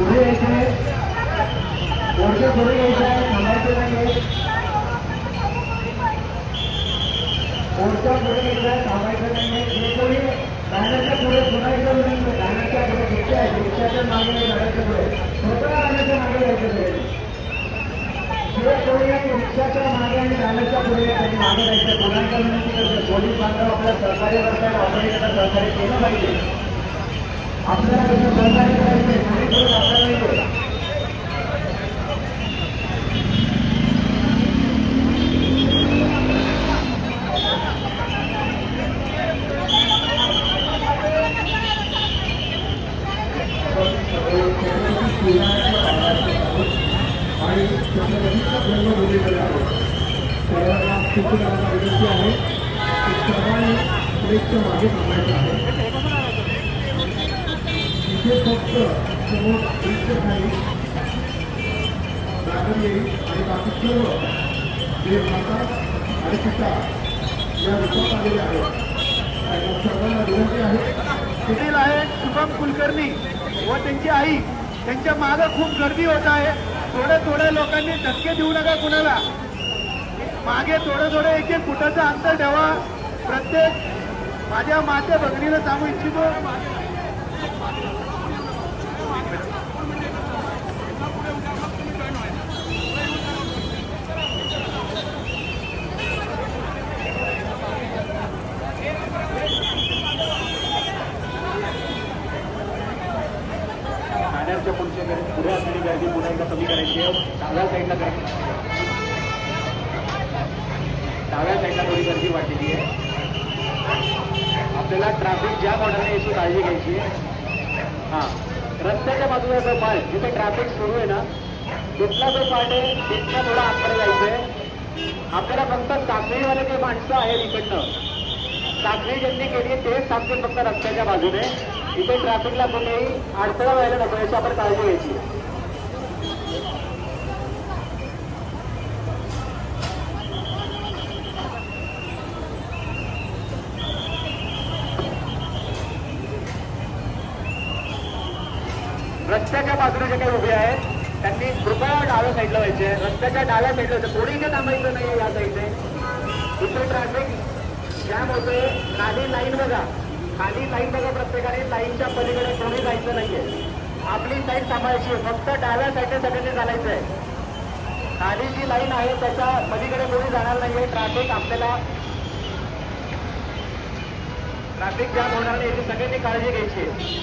पुढे यायचे मोर्चा पुढे यायचा आहे थांबायचं नाही मोर्चा पुढे यायचा आहे थांबायचं नाही जे कोणी गाण्याच्या पुढे पुन्हा गाण्याच्या पुढे रिक्षा आहे रिक्षाच्या मागे गाण्याच्या पुढे स्वतः गाण्याच्या मागे जायचं जे कोणी रिक्षाच्या मागे आणि गाण्याच्या पुढे त्यांनी मागे जायचं कोणाच्या विनंती करतो पोलीस बांधव आपल्या सहकार्य करताय ऑपरेटरला सहकार्य केलं पाहिजे आपल्याला कसं सहकार्य करायचं सगळीकडून आपल्याला आणि जन्मभूमीकडे आहे सर्वांना शिक्षकांना विनंती आहे की सर्वांनी प्लेटच्या मागे थांबायचं आहे इथे फक्त समोर प्लेटच्या खाली जागर येईल आणि बाकी सर्व जे माता आणि पिता या रूपात आलेले आहेत त्यांना सर्वांना विनंती आहे शुभम कुलकर्णी व त्यांची आई त्यांच्या मागे खूप गर्दी होत आहे थोड्या लोकांनी धक्के देऊ नका कुणाला मागे थोडं एक फुटाचं अंतर ठेवा प्रत्येक माझ्या माते भगिनीला सांगू इच्छितो ठाण्याच्या पुढे असलेली गर्दी पुन्हा एकदा कमी करायची आहे डाव्या साईडला थोडी गर्दी वाढलेली आहे आपल्याला ट्रॅफिक जॅम होणार नाही याची काळजी घ्यायची हां रस्त्याच्या बाजूला जो पार्ट जिथे ट्रॅफिक सुरू आहे ना तिथला जो पार्ट आहे तिथला थोडा आतमध्ये जायचं आहे आपल्याला फक्त साखळीवाले जे माणसं आहेत इकडनं साखळी ज्यांनी केली तेच थांबतील फक्त रस्त्याच्या बाजूने इथे ट्रॅफिकला कोणीही अडथळा व्हायला नको याची आपण काळजी घ्यायची रस्त्याच्या बाजूने जे काही उभे आहेत त्यांनी कृपया डाव्या साईडला व्हायचे रस्त्याच्या डाव्या साईडला व्हायचं कोणी इथे थांबायचं नाही या साईडने इथे ट्रॅफिक जॅम होतोय खाली लाईन बघा प्रत्येकाने लाईनच्या पलीकडे कोणी जायचं नाहीये आपली साईड सांभाळायची फक्त डाव्या साईडने सगळ्यांनी चालायचं आहे खाली जी लाईन आहे त्याच्या पलीकडे कोणी जाणार नाहीये ट्रॅफिक जॅम होणार नाही याची सगळ्यांनी काळजी घ्यायची